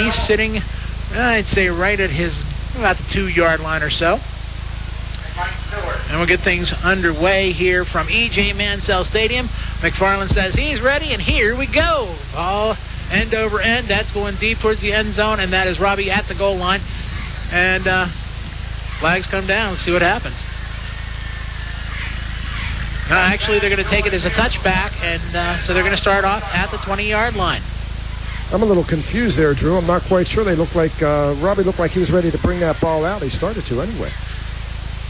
He's sitting, I'd say, right at about the 2-yard line or so. And we'll get things underway here from E.J. Mansell Stadium. McFarland says he's ready, and here we go. Ball end over end. That's going deep towards the end zone, and that is Robbie at the goal line. And flags come down. Let's see what happens. Actually, they're going to take it as a touchback, and so they're going to start off at the 20-yard line. I'm a little confused there, Drew. I'm not quite sure. They look like Robbie looked like he was ready to bring that ball out. He started to anyway.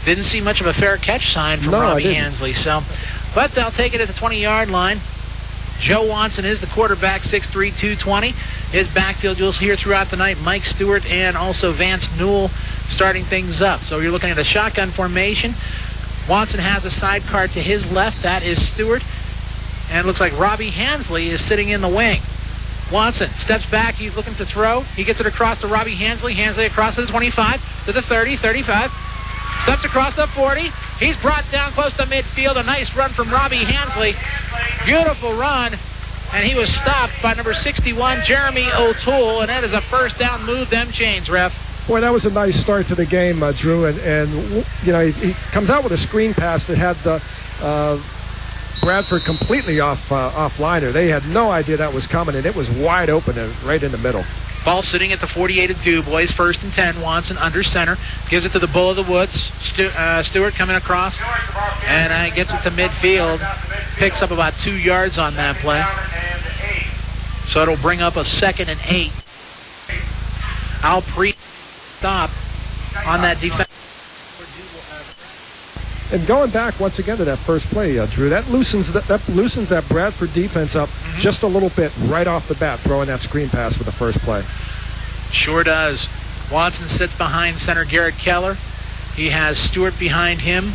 Didn't see much of a fair catch sign from Robbie Hansley. So, but they'll take it at the 20-yard line. Joe Watson is the quarterback, 6'3", 220. His backfield you'll hear throughout the night, Mike Stewart and also Vance Newell starting things up. So you're looking at a shotgun formation. Watson has a sidecar to his left. That is Stewart. And it looks like Robbie Hansley is sitting in the wing. Watson steps back. He's looking to throw. He gets it across to Robbie Hansley. Hansley across to the 25, to the 30, 35. Steps across the 40. He's brought down close to midfield. A nice run from Robbie Hansley. Beautiful run. And he was stopped by number 61, Jeremy O'Toole. And that is a first down. Move them chains, ref. Boy, that was a nice start to the game, Drew. And you know, he comes out with a screen pass that had the Bradford completely offliner. They had no idea that was coming, and it was wide open and right in the middle. Ball sitting at the 48 of Dubois, 1st and 10. Watson under center. Gives it to the Bull of the Woods. Stewart coming across and gets it to midfield. Picks up about 2 yards on that play. So it'll bring up a 2nd and 8. Al Pre stop on that defense. And going back once again to that first play, Drew, that loosens that Bradford defense up just a little bit right off the bat, throwing that screen pass for the first play. Sure does. Watson sits behind center Garrett Keller. He has Stewart behind him.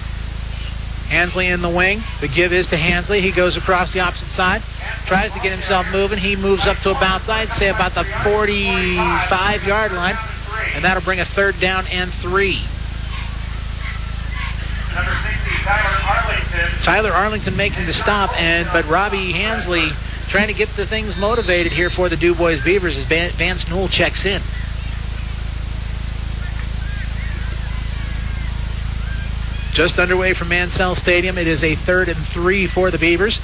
Hansley in the wing. The give is to Hansley. He goes across the opposite side. Tries to get himself moving. He moves up to about, I'd say, about the 45-yard line. And that'll bring a 3rd down and 3. Number 60, Tyler Arlington making the stop, but Robbie Hansley trying to get the things motivated here for the Dubois Beavers as Vance Newell checks in. Just underway from Mansell Stadium. It is a 3rd and 3 for the Beavers.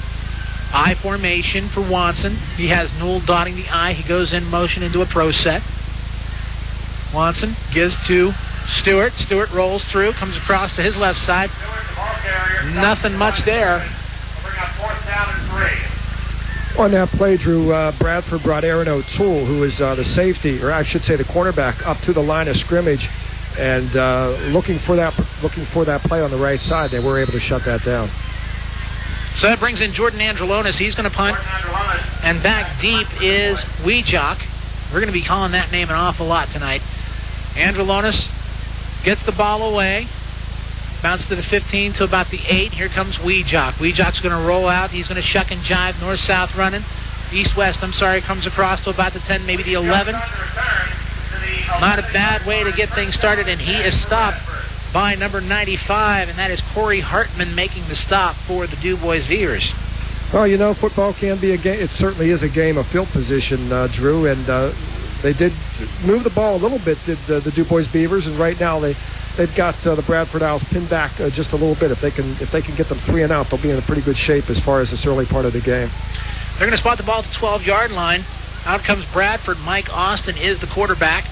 I formation for Watson. He has Newell dotting the I. He goes in motion into a pro set. Watson gives to Stewart. Stewart rolls through, comes across to his left side. Nothing much there. On that play, Drew, Bradford brought Aaron O'Toole, who is the safety, or I should say the cornerback, up to the line of scrimmage, and looking for that play on the right side. They were able to shut that down. So that brings in Jordan Andrelonis. He's going to punt. And back deep is Weejock. We're going to be calling that name an awful lot tonight. Andrelonis gets the ball away. Bounce to the 15 to about the 8. Here comes Weejock. Weejock's going to roll out. He's going to shuck and jive, north-south running. East-west, comes across to about the 10, maybe the 11. Not a bad way to get things started, and he is stopped by number 95, and that is Corey Hartman making the stop for the Dubois Beavers. Well, you know, football can be a game. It certainly is a game of field position, Drew, and they did move the ball a little bit, did the Dubois Beavers, and right now they've got the Bradford Owls pinned back just a little bit. If they can get them 3 and out, they'll be in a pretty good shape as far as this early part of the game. They're going to spot the ball at the 12-yard line. Out comes Bradford. Mike Austin is the quarterback.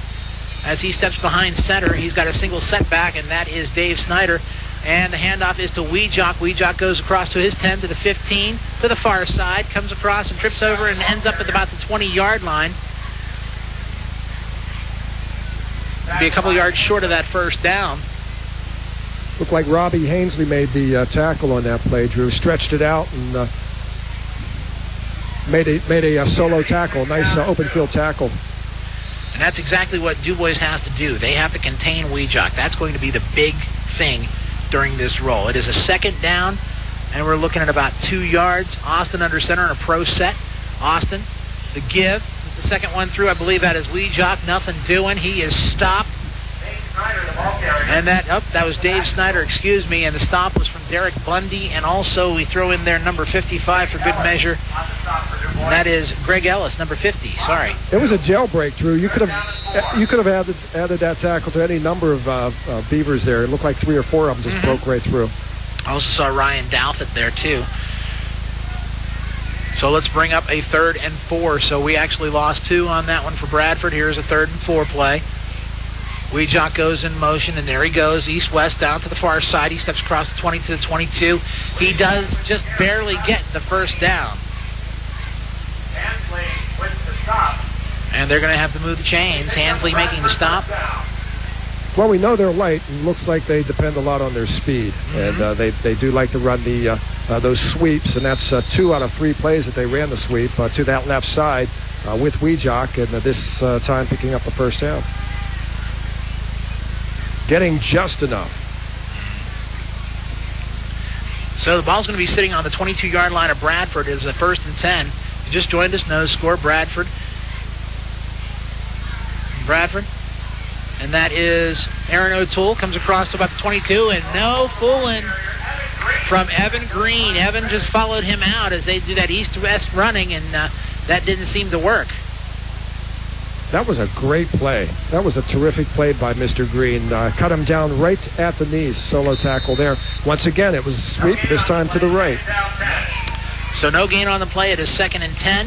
As he steps behind center, he's got a single setback, and that is Dave Snyder. And the handoff is to Weejock. Weejock goes across to his 10, to the 15, to the far side, comes across and trips over and ends up at about the 20-yard line. Be a couple yards short of that first down. Looked like Robbie Hansley made the tackle on that play, Drew. Stretched it out and made a solo tackle, nice open field tackle. And that's exactly what Dubois has to do. They have to contain Weejock. That's going to be the big thing during this roll. It is a 2nd down, and we're looking at about 2 yards. Austin under center in a pro set. Austin, the give. It's the second one through. I believe that is Weejock. Nothing doing. He is stopped. And that was Dave Snyder, excuse me, and the stop was from Derek Bundy, and also we throw in there number 55 for good measure, And that is Greg Ellis, number 50. Sorry. It was a jailbreak, Drew. You could have added that tackle to any number of Beavers there. It looked like 3 or 4 of them just broke right through. Also saw Ryan Douthit there, too. So let's bring up a 3rd and 4. So we actually lost 2 on that one for Bradford. Here's a 3rd and 4 play. Weejock goes in motion, and there he goes, east-west down to the far side. He steps across the 20 to the 22. He does just barely get the first down. Hansley with the stop. And they're going to have to move the chains. Hansley making the stop. Well, we know they're light, and looks like they depend a lot on their speed. And they do like to run those sweeps, and that's 2 out of 3 plays that they ran the sweep to that left side with Weejock, and this time picking up the first down. Getting just enough. So the ball's going to be sitting on the 22-yard line of Bradford as a 1st and 10. You just joined us, no score, Bradford. And that is Aaron O'Toole, comes across to about the 22, and no fooling from Evan Green. Evan just followed him out as they do that east-west running, and that didn't seem to work. That was a great play. That was a terrific play by Mr. Green. Cut him down right at the knees. Solo tackle there. Once again, it was a sweep, this time to the right. So no gain on the play. It is 2nd and 10.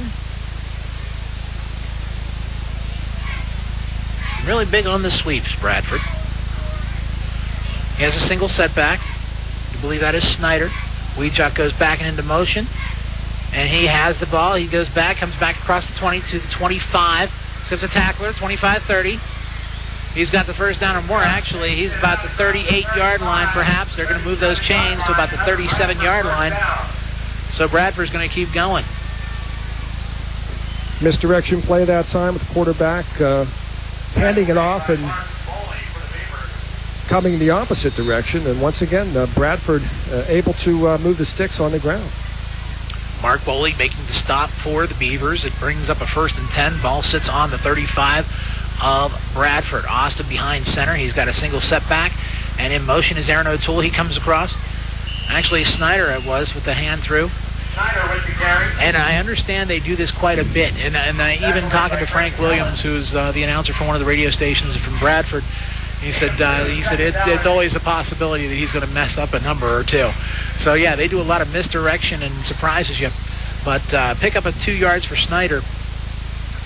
Really big on the sweeps, Bradford. He has a single setback. I believe that is Snyder. Weejock goes back and into motion. And he has the ball. He goes back, comes back across the 20 to the 25. Skips a tackler, 25-30. He's got the first down or more, actually. He's about the 38-yard line, perhaps. They're going to move those chains to about the 37-yard line. So Bradford's going to keep going. Misdirection play that time with the quarterback handing it off and coming the opposite direction. And once again, Bradford able to move the sticks on the ground. Mark Boley making the stop for the Beavers. It brings up a 1st and 10. Ball sits on the 35 of Bradford. Austin behind center. He's got a single setback. And in motion is Aaron O'Toole. He comes across. Actually, Snyder it was with the hand through. And I understand they do this quite a bit. And even talking to Frank Williams, who's the announcer for one of the radio stations from Bradford, he said it's always a possibility that he's going to mess up a number or 2. So, yeah, they do a lot of misdirection and surprises you. But pick up a 2 yards for Snyder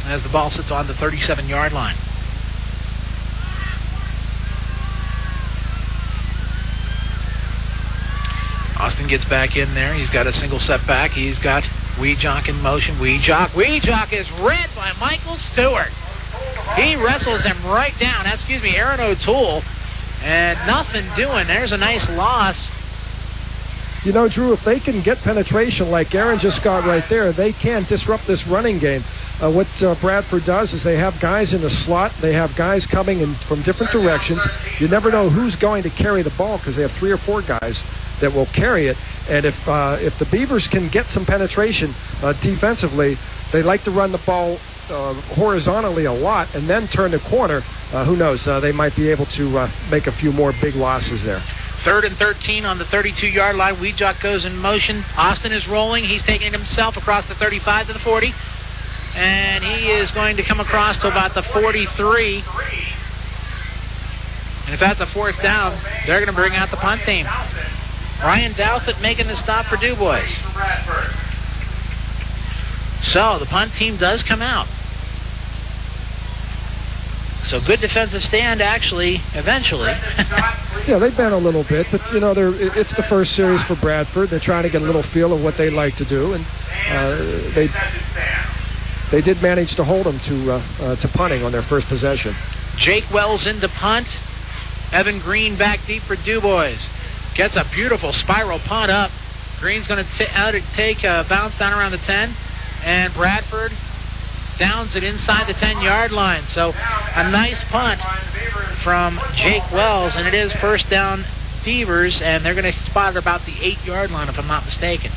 as the ball sits on the 37-yard line. Austin gets back in there. He's got a single setback. He's got Weejock in motion. Weejock is read by Michael Stewart. He wrestles him right down. Aaron O'Toole. And nothing doing. There's a nice loss. You know, Drew, if they can get penetration like Aaron just got right there, they can disrupt this running game. What Bradford does is they have guys in the slot. They have guys coming in from different directions. You never know who's going to carry the ball because they have 3 or 4 guys that will carry it. And if the Beavers can get some penetration defensively, they like to run the ball horizontally a lot and then turn the corner. Who knows? They might be able to make a few more big losses there. 3rd and 13 on the 32-yard line. Weejock goes in motion. Austin is rolling. He's taking it himself across the 35 to the 40. And he is going to come across to about the 43. And if that's a 4th down, they're going to bring out the punt team. Ryan Douthit making the stop for Dubois. So the punt team does come out. So good defensive stand, actually, eventually. Yeah, they've been a little bit, but, you know, it's the first series for Bradford. They're trying to get a little feel of what they like to do, and they did manage to hold them to punting on their first possession. Jake Wells into punt. Evan Green back deep for Dubois. Gets a beautiful spiral punt up. Green's going to take a bounce down around the 10, and Bradford downs it inside the 10-yard line. So a nice punt from Jake Wells, and it is 1st down Beavers, and they're going to spot it about the 8-yard line if I'm not mistaken.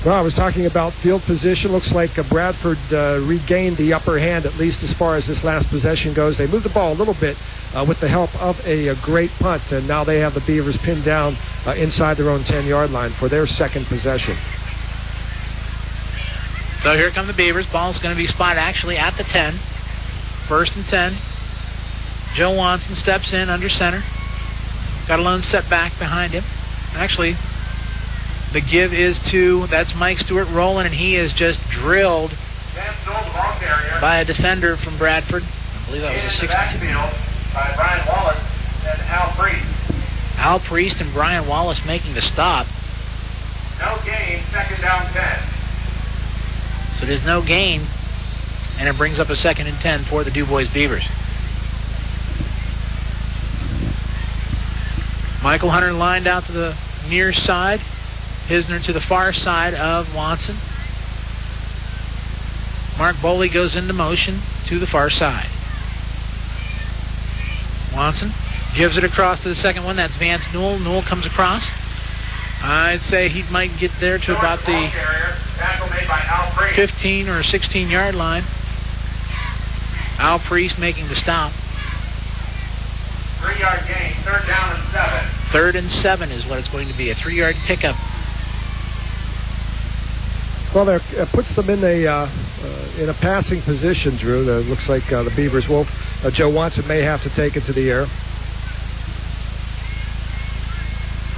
Well, I was talking about field position. Looks like Bradford regained the upper hand, at least as far as this last possession goes. They moved the ball a little bit with the help of a great punt, and now they have the Beavers pinned down inside their own 10-yard line for their second possession. So here come the Beavers. Ball's going to be spotted actually at the 10. 1st and 10. Joe Watson steps in under center. Got a lone set back behind him. Actually, the give is to, that's Mike Stewart rolling, and he is just drilled by a defender from Bradford. I believe that was a 62. By Brian Wallace and Al Priest. Al Priest and Brian Wallace making the stop. No gain, 2nd down 10. So there's no gain, and it brings up a 2nd and 10 for the Dubois Beavers. Michael Hunter lined out to the near side. Hisner to the far side of Watson. Mark Boley goes into motion to the far side. Watson gives it across to the second one. That's Vance Newell. Newell comes across. I'd say he might get there to about the 15 or 16 yard line. Al Priest making the stop. 3-yard gain, 3rd down and 7. 3rd and 7 is what it's going to be, a 3-yard pickup. Well, that puts them in a passing position, Drew. That looks like the Beavers will. Joe Watson may have to take it to the air.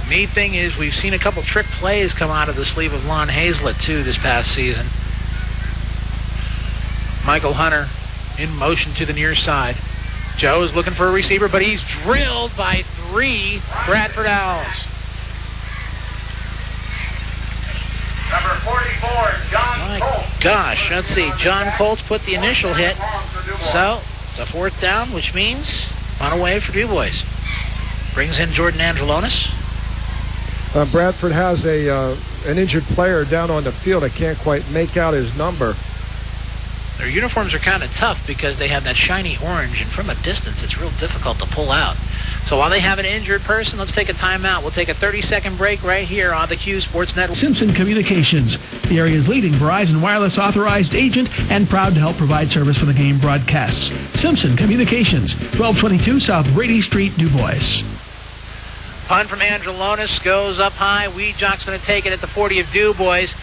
Neat thing is we've seen a couple trick plays come out of the sleeve of Lon Hazlett, too, this past season. Michael Hunter in motion to the near side. Joe is looking for a receiver, but he's drilled by 3 Bradford Owls. Number 44, John Colts. Gosh, let's see. John Colts put the initial hit. So it's a 4th down, which means on away for Dubois. Brings in Jordan Angelonis. Bradford has an injured player down on the field. I can't quite make out his number. Their uniforms are kind of tough because they have that shiny orange, and from a distance, it's real difficult to pull out. So while they have an injured person, let's take a timeout. We'll take a 30-second break right here on the Q Sports Network. Simpson Communications, the area's leading Verizon Wireless authorized agent and proud to help provide service for the game broadcasts. Simpson Communications, 1222 South Brady Street, Dubois. Punt from Angelonis goes up high. Weejock's going to take it at the 40 of Dubois.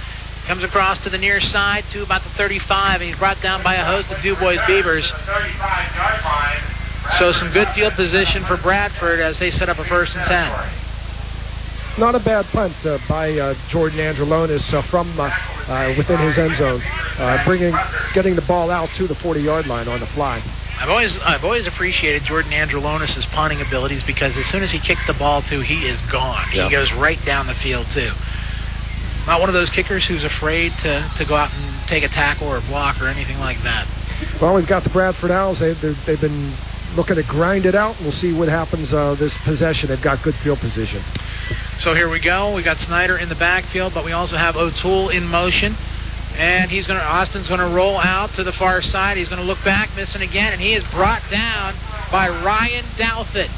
Comes across to the near side to about the 35, and he's brought down by a host of Dubois Beavers. So some good field position for Bradford as they set up a 1st and 10. Not a bad punt by Jordan Angelonis from within his end zone, getting the ball out to the 40-yard line on the fly. I've always appreciated Jordan Angelonis' punting abilities because as soon as he kicks the ball to, he is gone. Yep. He goes right down the field too. Not one of those kickers who's afraid to go out and take a tackle or a block or anything like that. Well, we've got the Bradford Owls. They've been looking to grind it out. We'll see what happens this possession. They've got good field position. So here we go. We got Snyder in the backfield, but we also have O'Toole in motion. And Austin's going to roll out to the far side. He's going to look back, missing again, and he is brought down by Ryan Douthit.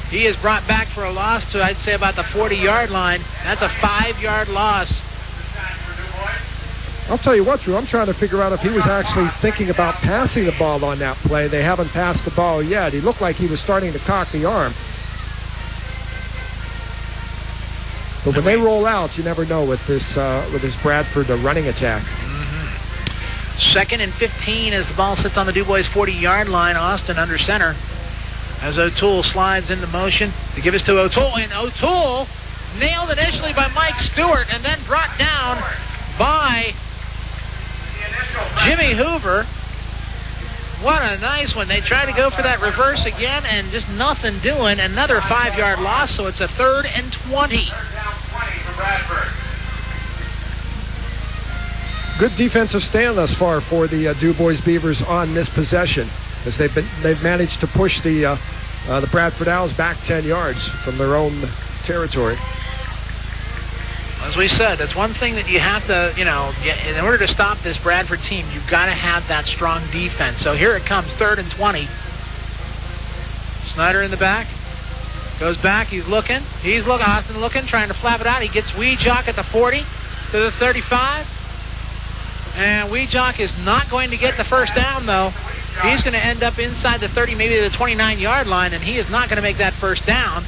He is brought back for a loss to, I'd say, about the 40-yard line. That's a 5-yard loss. I'll tell you what, Drew, I'm trying to figure out if he was actually thinking about passing the ball on that play. They haven't passed the ball yet. He looked like he was starting to cock the arm. But when they roll out, you never know with this Bradford running attack. 2nd and 15 as the ball sits on the Dubois 40-yard line. Austin under center as O'Toole slides into motion. The give is to O'Toole, and O'Toole nailed initially by Mike Stewart and then brought down by Jimmy Hoover. What a nice one. They tried to go for that reverse again and just nothing doing. Another 5-yard loss, so it's a 3rd and 20. Good defensive stand thus far for the Dubois Beavers on this possession, as they've managed to push the Bradford Owls back 10 yards from their own territory. As we said, that's one thing that you have to, in order to stop this Bradford team, you've got to have that strong defense. So here it comes, 3rd and 20. Snyder in the back. Goes back, he's looking. Austin looking, trying to flap it out. He gets Weejock at the 40 to the 35. And Weejock is not going to get the first down, though. He's going to end up inside the 30, maybe the 29-yard line, and he is not going to make that first down.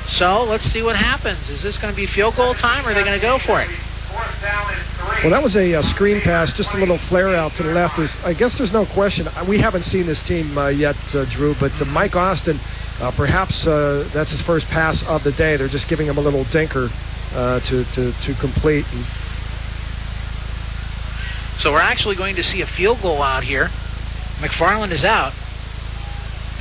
So let's see what happens. Is this going to be field goal time, or are they going to go for it? 4th down and 3. Well, that was a screen pass, just a little flare out to the left. I guess there's no question. We haven't seen this team yet, Drew, but Mike Austin, perhaps that's his first pass of the day. They're just giving him a little dinker to complete. So we're actually going to see a field goal out here. McFarland is out.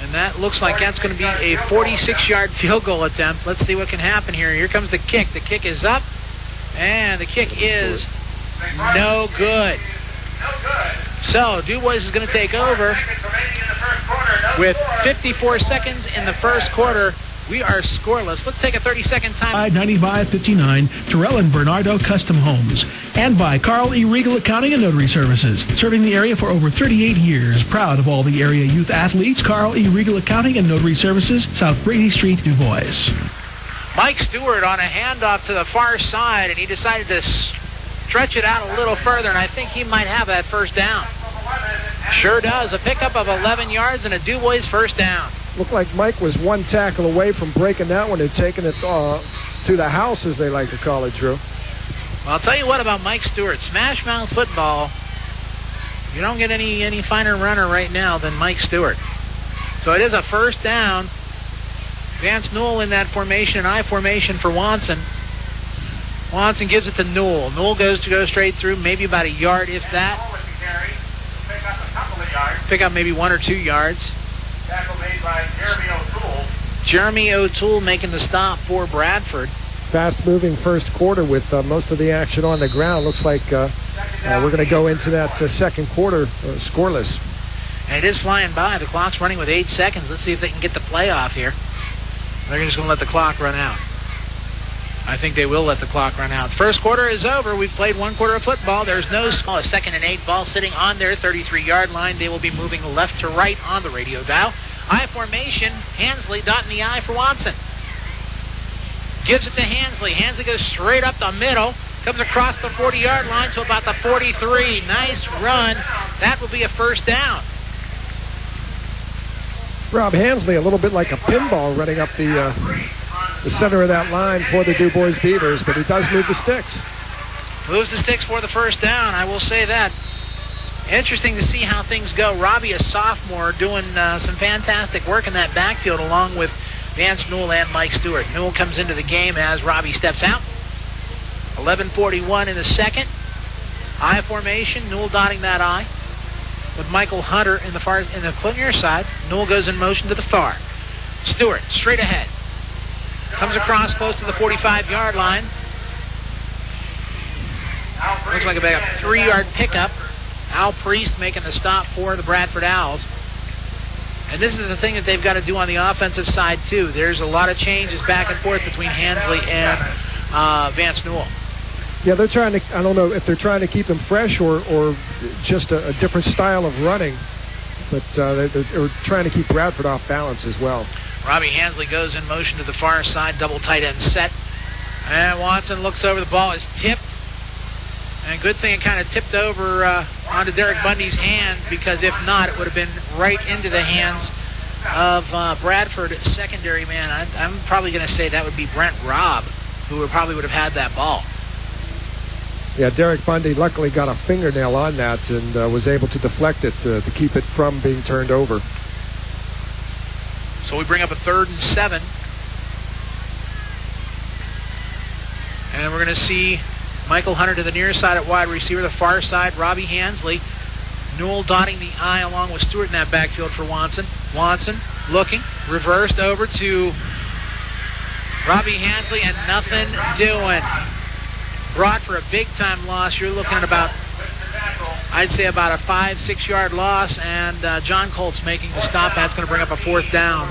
And that looks like that's going to be a 46-yard field goal attempt. Let's see what can happen here. Here comes the kick. The kick is up, and the kick is no good. So Dubois is going to take over with 54 seconds in the first quarter. We are scoreless. Let's take a 30-second time. 9559 Terrell and Bernardo Custom Homes. And by Carl E. Regal Accounting and Notary Services. Serving the area for over 38 years. Proud of all the area youth athletes. Carl E. Regal Accounting and Notary Services, South Brady Street, Dubois. Mike Stewart on a handoff to the far side, and he decided to stretch it out a little further, and I think he might have that first down. Sure does. A pickup of 11 yards and a Dubois first down. Looked like Mike was one tackle away from breaking that one and taking it to the house, as they like to call it, Drew. Well, I'll tell you what about Mike Stewart. Smash mouth football, you don't get any finer runner right now than Mike Stewart. So it is a first down. Vance Newell in that formation, an I formation for Watson. Watson gives it to Newell. Newell goes straight through, maybe about a yard, if that. Pick up maybe 1 or 2 yards. Tackle made by Jeremy O'Toole. Jeremy O'Toole making the stop for Bradford. Fast-moving first quarter with most of the action on the ground. Looks like we're going to go into that second quarter scoreless. And it is flying by. The clock's running with 8 seconds. Let's see if they can get the play off here. They're just going to let the clock run out. I think they will let the clock run out. The first quarter is over. We've played 1 quarter of football. There's no score. A 2nd and 8 ball sitting on their 33-yard line. They will be moving left to right on the radio dial. I formation. Hansley dotting the I for Watson. Gives it to Hansley. Hansley goes straight up the middle. Comes across the 40-yard line to about the 43. Nice run. That will be a first down. Rob Hansley, a little bit like a pinball running up the center of that line for the Dubois Beavers, but he does move the sticks. Moves the sticks for the first down, I will say that. Interesting to see how things go. Robbie, a sophomore, doing some fantastic work in that backfield along with Vance Newell and Mike Stewart. Newell comes into the game as Robbie steps out. 11:41 in the second. I formation, Newell dotting that I with Michael Hunter in the near side. Newell goes in motion to the far. Stewart straight ahead. Comes across close to the 45-yard line. Looks like about a 3-yard pickup. Al Priest making the stop for the Bradford Owls. And this is the thing that they've got to do on the offensive side, too. There's a lot of changes back and forth between Hansley and Vance Newell. Yeah, they're trying to, I don't know if they're trying to keep them fresh or just a different style of running. But they're trying to keep Bradford off balance as well. Robbie Hansley goes in motion to the far side, double tight end set. And Watson looks over, the ball is tipped. And good thing it kind of tipped over onto Derek Bundy's hands, because if not, it would have been right into the hands of Bradford secondary man. I'm probably going to say that would be Brent Robb, who probably would have had that ball. Yeah, Derek Bundy luckily got a fingernail on that and was able to deflect it to keep it from being turned over. So we bring up a 3rd and 7. And we're going to see Michael Hunter to the near side at wide receiver, the far side, Robbie Hansley. Newell dotting the I along with Stewart in that backfield for Watson. Watson looking, reversed over to Robbie Hansley, and nothing doing. Brought for a big-time loss. You're looking at about, I'd say about a 5-6 yard loss, and John Colt's making the stop. That's going to bring up a 4th down.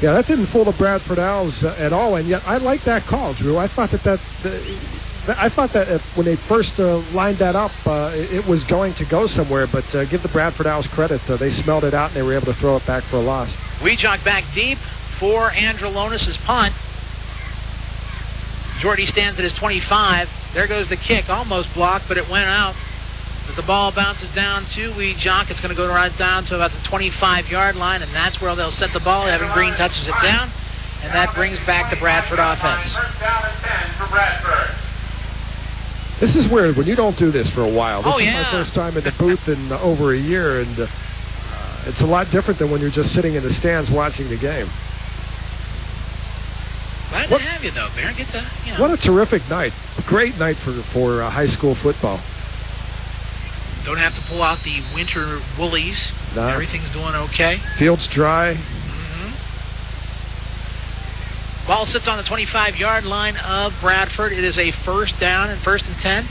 Yeah, that didn't fool the Bradford Owls at all, and yet I like that call, Drew. I thought that when they first lined that up, it was going to go somewhere, but give the Bradford Owls credit. They smelled it out, and they were able to throw it back for a loss. We jog back deep for Androlonis' punt. Jordy stands at his 25. There goes the kick, almost blocked, but it went out. As the ball bounces down to Weejock, it's going to go right down to about the 25-yard line, and that's where they'll set the ball. Evan Green touches it down, and that brings back the Bradford offense. This is weird when you don't do this for a while. This is yeah. my first time in the booth in over a year, and it's a lot different than when you're just sitting in the stands watching the game. Glad to have you, though, Bear. Get to, What a terrific night. Great night for high school football. Don't have to pull out the winter woolies. No. Everything's doing okay. Field's dry. Ball sits on the 25-yard line of Bradford. It is a first down and 1st and 10.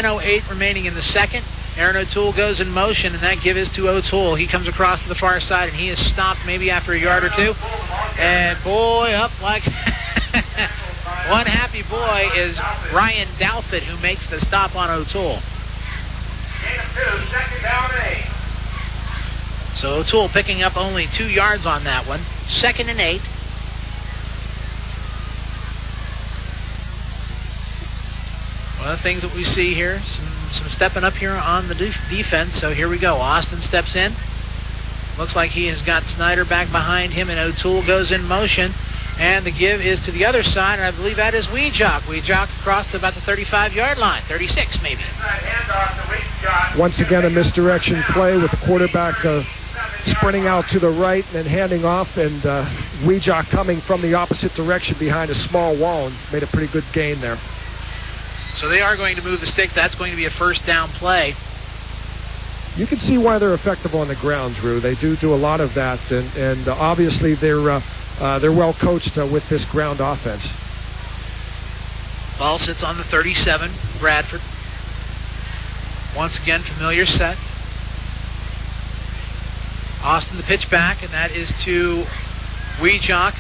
10:08 remaining in the second. Aaron O'Toole goes in motion, and that give is to O'Toole. He comes across to the far side, and he is stopped maybe after a yard or two. And boy, up like one happy boy is Ryan Douthit, who makes the stop on O'Toole. Gain of 2, second down and 8. So O'Toole picking up only 2 yards on that one. 2nd and 8. One of the things that we see here, some stepping up here on the defense. So here we go. Austin steps in. Looks like he has got Snyder back behind him, and O'Toole goes in motion. And the give is to the other side, and I believe that is Weejock. Weejock across to about the 35-yard line, 36 maybe. Once again, a misdirection play with the quarterback sprinting out to the right and then handing off, and Weejock coming from the opposite direction behind a small wall and made a pretty good gain there. So they are going to move the sticks. That's going to be a first down play. You can see why they're effective on the ground, Drew. They do a lot of that, and obviously they're well coached with this ground offense. Ball sits on the 37, Bradford. Once again, familiar set. Austin the pitch back, and that is to Weejock.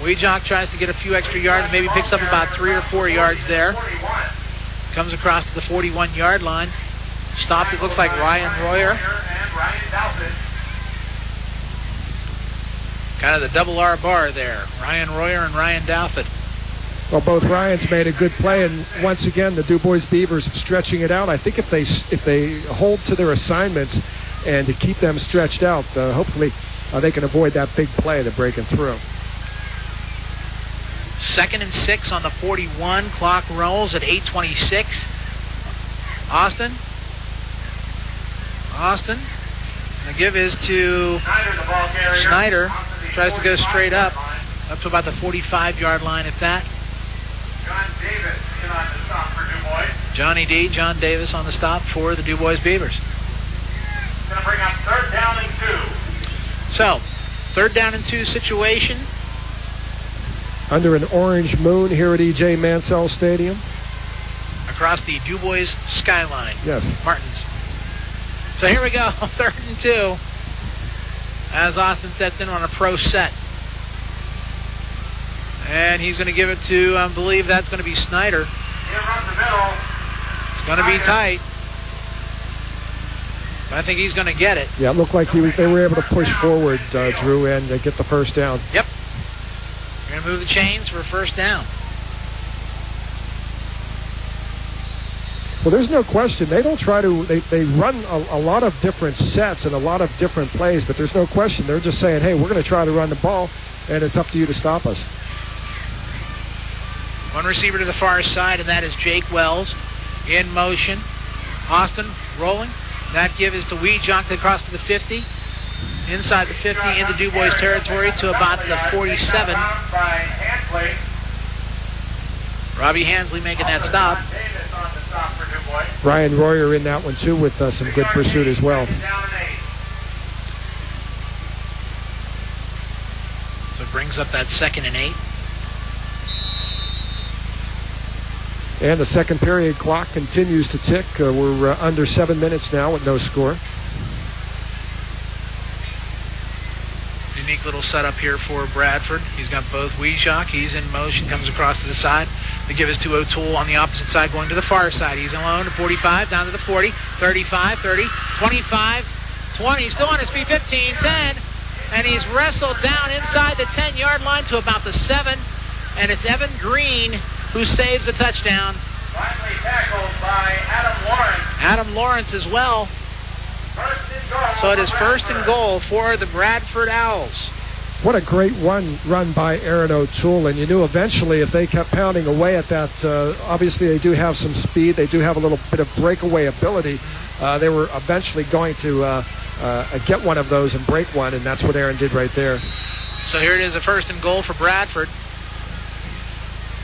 Weejock tries to get a few extra yards, maybe picks up about 3 or 4 yards there. Comes across to the 41-yard line. Stopped, it looks like Ryan Royer. Kind of the double R bar there. Ryan Royer and Ryan Douthit. Well, both Ryans made a good play, and once again, the Dubois Beavers stretching it out. I think if they hold to their assignments and to keep them stretched out, hopefully they can avoid that big play to breaking through. 2nd and 6 on the 41. Clock rolls at 8:26. Austin. The give is to Snyder. Tries to go straight up to about the 45-yard line at that. John Davis on the stop for the Dubois Beavers. Going to bring up 3rd down and 2. So, 3rd down and 2 situation. Under an orange moon here at E.J. Mansell Stadium. Across the Dubois skyline. Yes. Martins. So here we go, 3rd and 2. As Austin sets in on a pro set. And he's going to give it to, I believe that's going to be Snyder. It's going to be tight. But I think he's going to get it. Yeah, it looked like they were able to push forward, Drew, and get the first down. Yep. We're going to move the chains for a first down. Well, there's no question. They don't try to, they run a lot of different sets and a lot of different plays, but there's no question. They're just saying, hey, we're going to try to run the ball, and it's up to you to stop us. One receiver to the far side, and that is Jake Wells in motion. Austin rolling. That give is to Weejock across to the 50. Inside the 50 into Dubois territory to about the 47. Robbie Hansley making that stop. Ryan Royer in that one too with some good pursuit as well. So it brings up that 2nd and 8. And the second period clock continues to tick. We're under 7 minutes now with no score. Unique little setup here for Bradford. He's got both Weejock. He's in motion, comes across to the side. The give is to O'Toole on the opposite side, going to the far side. He's alone at 45, down to the 40, 35, 30, 25, 20. Still on his feet, 15, 10. And he's wrestled down inside the 10-yard line to about the 7. And it's Evan Green who saves a touchdown. Finally tackled by Adam Lawrence. Adam Lawrence as well. So it is 1st and goal for the Bradford Owls. What a great run by Aaron O'Toole, and you knew eventually if they kept pounding away at that, obviously they do have some speed, they do have a little bit of breakaway ability. They were eventually going to get one of those and break one, and that's what Aaron did right there. So here it is, a 1st and goal for Bradford.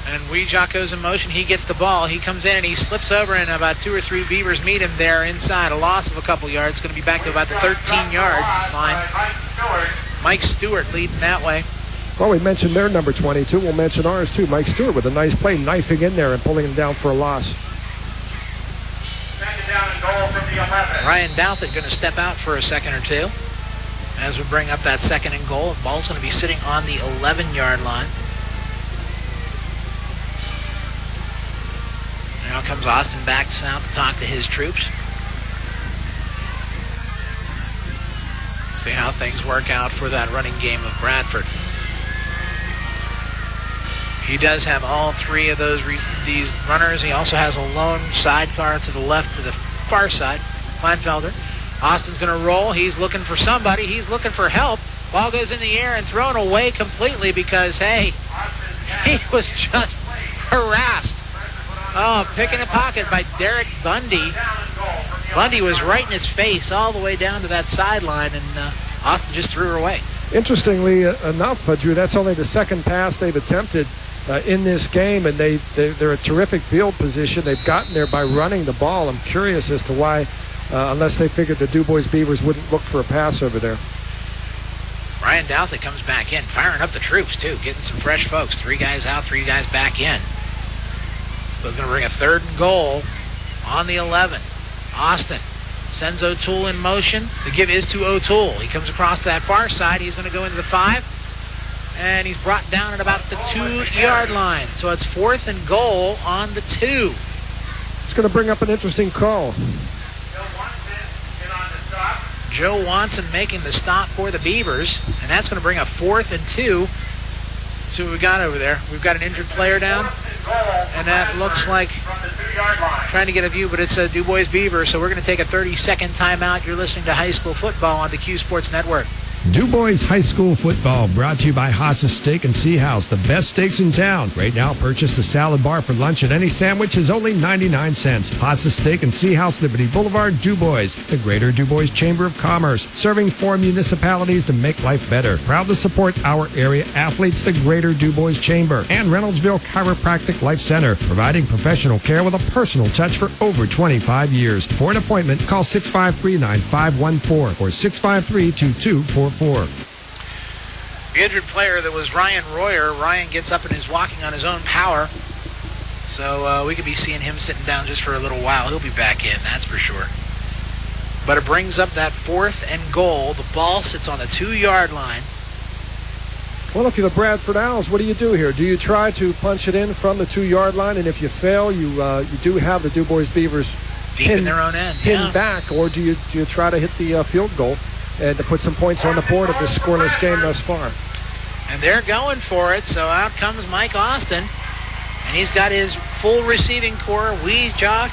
And Weejock goes in motion. He gets the ball. He comes in and he slips over, and about 2 or 3 Beavers meet him there inside. A loss of a couple yards. Going to be back to about the 13-yard line. Mike Stewart leading that way. Well, we mentioned their number 22. We'll mention ours, too. Mike Stewart with a nice play, knifing in there and pulling him down for a loss. Second down and goal from the 11. Ryan Douthit going to step out for a second or two as we bring up that 2nd and goal. The ball's going to be sitting on the 11-yard line. Now comes Austin back south to talk to his troops. See how things work out for that running game of Bradford. He does have all 3 of these runners. He also has a lone sidecar to the left, to the far side. Kleinfelder. Austin's going to roll. He's looking for somebody. He's looking for help. Ball goes in the air and thrown away completely because, hey, he was just harassed. Oh, picking a pocket by Derek Bundy. Bundy was right in his face all the way down to that sideline, and Austin just threw her away. Interestingly enough, Drew, that's only the 2nd pass they've attempted in this game, and they're a terrific field position. They've gotten there by running the ball. I'm curious as to why, unless they figured the Dubois Beavers wouldn't look for a pass over there. Ryan Douthit comes back in, firing up the troops, too, getting some fresh folks. 3 guys out, 3 guys back in. So it's going to bring a 3rd and goal on the 11. Austin sends O'Toole in motion. The give is to O'Toole. He comes across that far side. He's going to go into the 5. And he's brought down at about the 2-yard line. So it's 4th and goal on the 2. It's going to bring up an interesting call. Joe Watson making the stop for the Beavers. And that's going to bring a 4th and 2. See what we got over there. We've got an injured player down. And that looks like, trying to get a view, but it's a Dubois Beaver, so we're going to take a 30-second timeout. You're listening to High School Football on the Q Sports Network. Dubois High School Football, brought to you by Haas's Steak and Sea House, the best steaks in town. Right now, purchase the salad bar for lunch, and any sandwich is only 99 cents. Haas's Steak and Sea House, Liberty Boulevard, Dubois, the Greater Dubois Chamber of Commerce, serving 4 municipalities to make life better. Proud to support our area athletes, the Greater Dubois Chamber, and Reynoldsville Chiropractic Life Center, providing professional care with a personal touch for over 25 years. For an appointment, call 653-9514 or 653-2244. The injured player that was Ryan Royer. Ryan gets up and is walking on his own power. So we could be seeing him sitting down just for a little while. He'll be back in, that's for sure. But it brings up that 4th and goal. The ball sits on the 2-yard line. Well, if you're the Bradford Owls, what do you do here? Do you try to punch it in from the 2-yard line? And if you fail, you do have the Dubois Beavers deep in their own end, pinned back, or do you try to hit the field goal and to put some points on the board of this scoreless game thus far? And they're going for it, so out comes Mike Austin. And he's got his full receiving core. Weejock,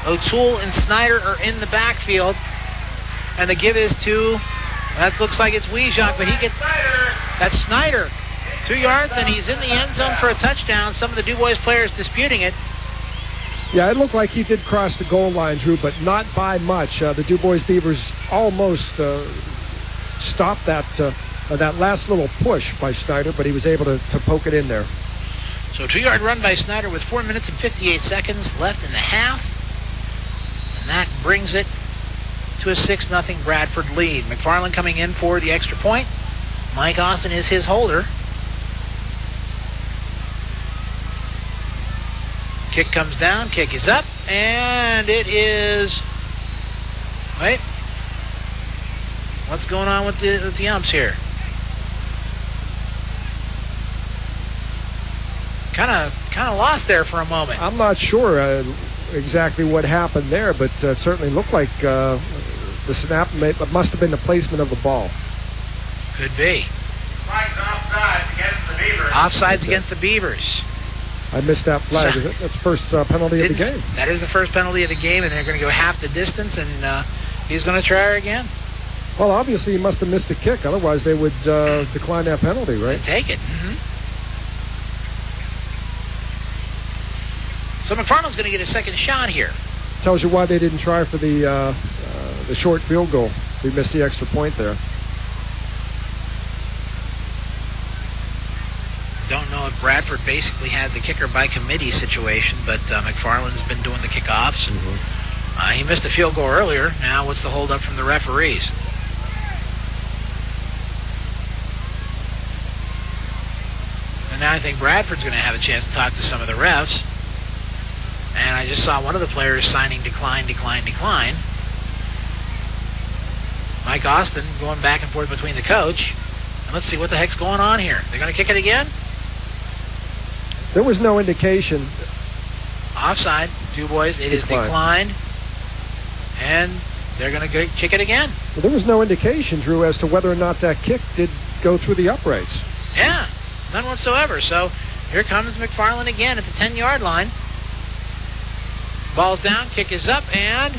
O'Toole, and Snyder are in the backfield. And the give is to, that looks like it's Weejock, but he gets, that's Snyder. 2 yards, and he's in the end zone for a touchdown. Some of the Dubois players disputing it. Yeah, it looked like he did cross the goal line, Drew, but not by much. The Dubois Beavers almost stopped that last little push by Snyder, but he was able to poke it in there. So a 2-yard run by Snyder with 4 minutes and 58 seconds left in the half. And that brings it to a 6-0 Bradford lead. McFarland coming in for the extra point. Mike Austin is his holder. Kick comes down, kick is up, and it is, wait, what's going on with the umps here? Kind of lost there for a moment. I'm not sure exactly what happened there, but it certainly looked like the snap must have been the placement of the ball. Could be. Offsides against the Beavers. I missed that flag. That's first penalty of the game. That is the first penalty of the game, and they're going to go half the distance, and he's going to try her again. Well, obviously he must have missed the kick. Otherwise, they would decline that penalty, right? And take it. So McFarland's going to get a second shot here. Tells you why they didn't try for the short field goal. We missed the extra point there. Don't know if Bradford basically had the kicker by committee situation, but McFarland's been doing the kickoffs. He missed a field goal earlier. Now what's the holdup from the referees? And now I think Bradford's going to have a chance to talk to some of the refs. And I just saw one of the players signing decline. Mike Austin going back and forth between the coach. And let's see what the heck's going on here. They're going to kick it again? There was no indication. Offside, Dubois. It is declined. And they're going to kick it again. Well, there was no indication, Drew, as to whether or not that kick did go through the uprights. Yeah, none whatsoever. So here comes McFarland again at the 10-yard line. Ball's down, kick is up, and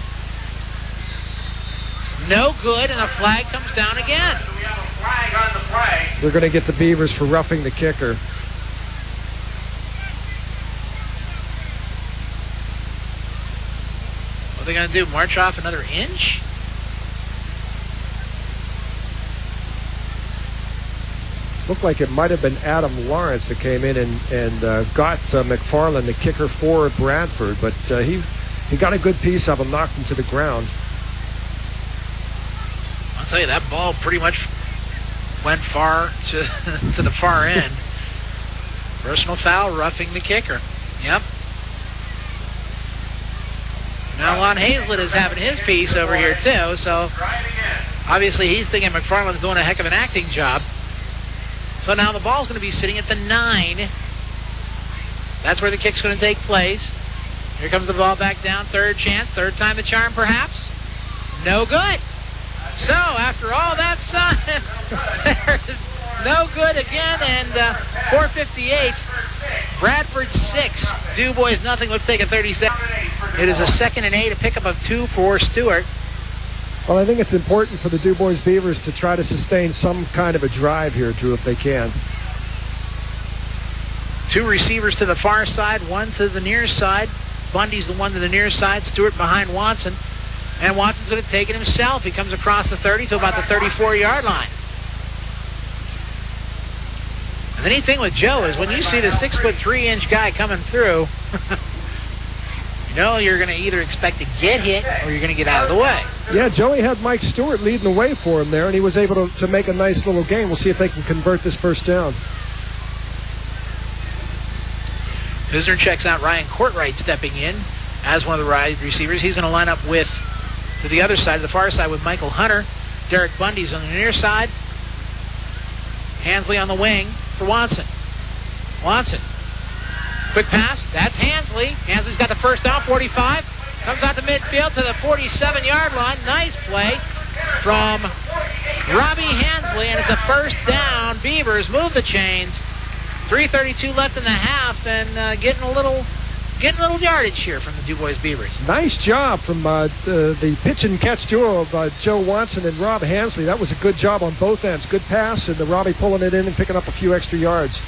no good, and a flag comes down again. We have a flag on the play. They're going to get the Beavers for roughing the kicker. What are they going to do, march off another inch? Looked like it might have been Adam Lawrence that came in and got McFarland, the kicker for Bradford, but he got a good piece of him, knocked him to the ground. I'll tell you, that ball pretty much went far to the far end. Personal foul, roughing the kicker. Yep. Now Lon Hazlett is having his piece over here too, so obviously he's thinking McFarland's doing a heck of an acting job. So now the ball's going to be sitting at the 9. That's where the kick's going to take place. Here comes the ball back down. Third chance. Third time the charm, perhaps. No good. So after all that there's no good again. And 4:58. Bradford 6. Dubois nothing. Let's take a 30-second. It is a 2nd and 8. A pickup of 2 for Stewart. Well, I think it's important for the Dubois Beavers to try to sustain some kind of a drive here, Drew, if they can. 2 receivers to the far side, 1 to the near side. Bundy's the one to the near side. Stewart behind Watson. And Watson's going to take it himself. He comes across the 30 to about the 34-yard line. And the neat thing with Joe is when you see the 6'3" guy coming through, you know you're going to either expect to get hit or you're going to get out of the way. Yeah, Joey had Mike Stewart leading the way for him there, and he was able to make a nice little gain. We'll see if they can convert this first down. Visner checks out Ryan Courtright stepping in as one of the wide receivers. He's going to line up to the other side, the far side, with Michael Hunter. Derek Bundy's on the near side. Hansley on the wing for Watson. Watson. Quick pass. That's Hansley. Hansley's got the first down, 45. Comes out to midfield to the 47-yard line. Nice play from Robbie Hansley, and it's a first down. Beavers move the chains. 3:32 left in the half, and getting a little yardage here from the Dubois Beavers. Nice job from the pitch and catch duo of Joe Watson and Rob Hansley. That was a good job on both ends. Good pass, and the Robbie pulling it in and picking up a few extra yards.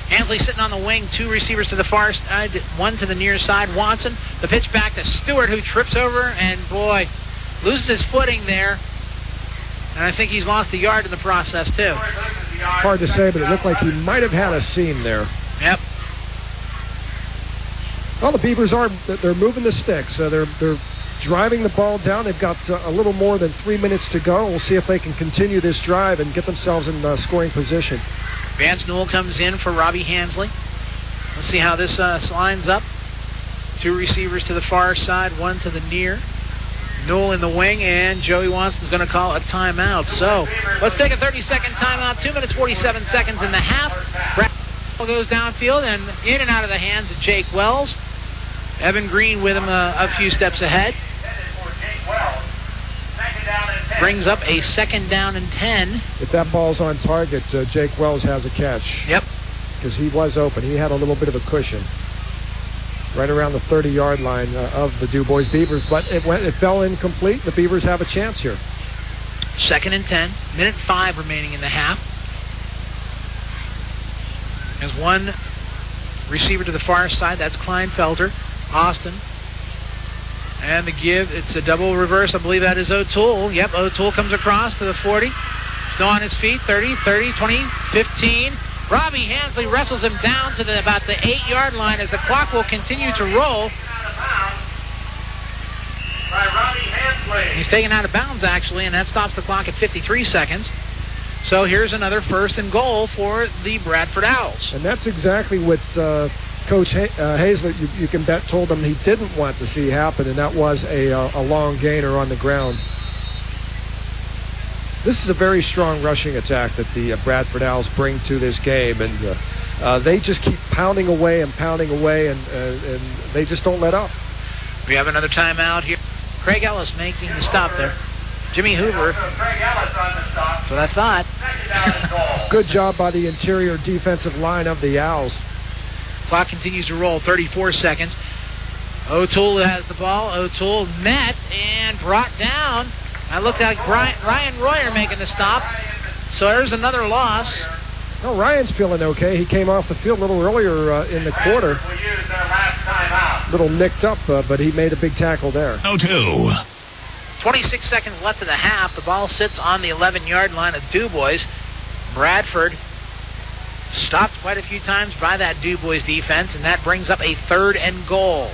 Hansley sitting on the wing, 2 receivers to the far side, 1 to the near side. Watson, the pitch back to Stewart, who trips over and, boy, loses his footing there. And I think he's lost a yard in the process, too. Hard to say, but it looked like he might have had a seam there. Yep. Well, the Beavers they're moving the sticks. They're driving the ball down. They've got a little more than 3 minutes to go. We'll see if they can continue this drive and get themselves in scoring position. Vance Newell comes in for Robbie Hansley. Let's see how this lines up. 2 receivers to the far side, 1 to the near. Newell in the wing, and Joey Watson's going to call a timeout. So let's take a 30-second timeout. 2 minutes, 47 seconds in the half. Bradford goes downfield and in and out of the hands of Jake Wells. Evan Green with him a few steps ahead. Brings up a 2nd down and 10. If that ball's on target, Jake Wells has a catch. Yep. Because he was open. He had a little bit of a cushion. Right around the 30-yard line of the Dubois Beavers. But it fell incomplete. The Beavers have a chance here. 2nd and 10. Minute 5 remaining in the half. There's one receiver to the far side. That's Kleinfelter. Austin. And the give, it's a double reverse. I believe that is O'Toole. Yep, O'Toole comes across to the 40. Still on his feet. 30, 20, 15. Robbie Hansley wrestles him down to about the 8-yard line as the clock will continue to roll. He's taken out of bounds, actually, and that stops the clock at 53 seconds. So here's another 1st and goal for the Bradford Owls. And that's exactly what Coach Hazlett, you can bet, told them he didn't want to see happen, and that was a long gainer on the ground. This is a very strong rushing attack that the Bradford Owls bring to this game, and they just keep pounding away, and they just don't let up. We have another timeout here. Craig Ellis making the stop there. Jimmy Hoover. That's what I thought. Good job by the interior defensive line of the Owls. Clock continues to roll, 34 seconds. O'Toole has the ball. O'Toole met and brought down. I looked at Ryan Royer making the stop. So there's another loss. No, Ryan's feeling okay. He came off the field a little earlier in the quarter. A little nicked up, but he made a big tackle there. 0-2. 26 seconds left in the half. The ball sits on the 11-yard line of Dubois. Bradford stopped quite a few times by that Dubois defense, and that brings up a 3rd and goal.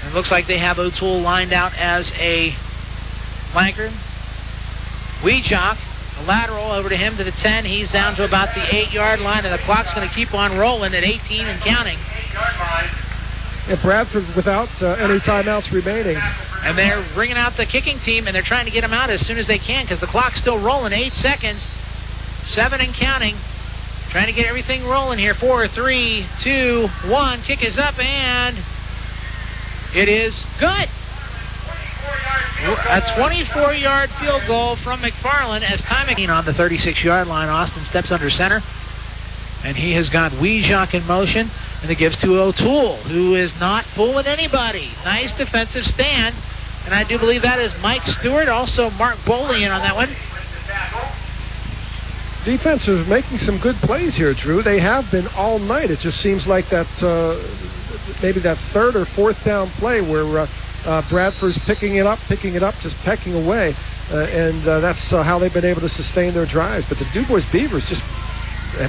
It looks like they have O'Toole lined out as a flanker. Weejock, a lateral over to him to the 10. He's down to about the 8-yard line, and the clock's going to keep on rolling at 18 and counting. And Bradford without any timeouts remaining. And they're bringing out the kicking team, and they're trying to get them out as soon as they can because the clock's still rolling. 8 seconds. 7 and counting. Trying to get everything rolling here. 4, 3, 2, 1. Kick is up, and it is good. A 24-yard field goal from McFarland as time on the 36-yard line. Austin steps under center, and he has got Weejock in motion, and it gives to O'Toole, who is not fooling anybody. Nice defensive stand, and I do believe that is Mike Stewart, also Mark Bolian on that one. Defense is making some good plays here, Drew. They have been all night. It just seems like that maybe that 3rd or 4th down play where Bradford's picking it up, just pecking away, and that's how they've been able to sustain their drives. But the Dubois Beavers just